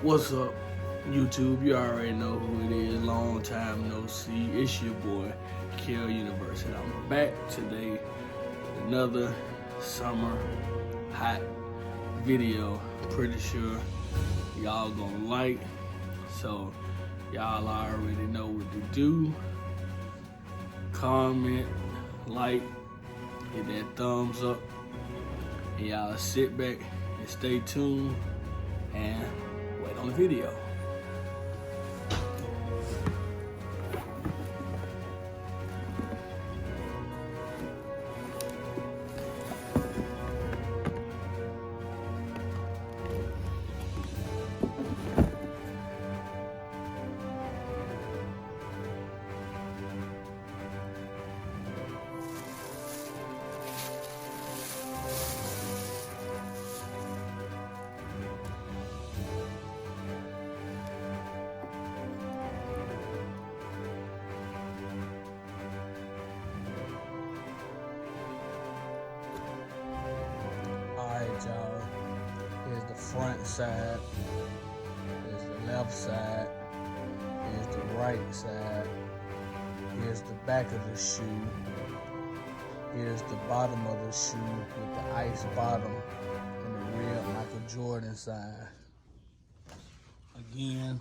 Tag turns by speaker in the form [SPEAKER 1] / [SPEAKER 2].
[SPEAKER 1] What's up, YouTube? You already know who it is. Long time no see. It's your boy, Kill Universe, and I'm back today with another summer hot video. Pretty sure y'all gonna like. So y'all already know what to do. Comment, like, hit that thumbs up, and y'all sit back and stay tuned and wait on the video. Alright, y'all, here's the front side, here's the left side, here's the right side, here's the back of the shoe, here's the bottom of the shoe with the ice bottom and the real Michael Jordan sign. Again.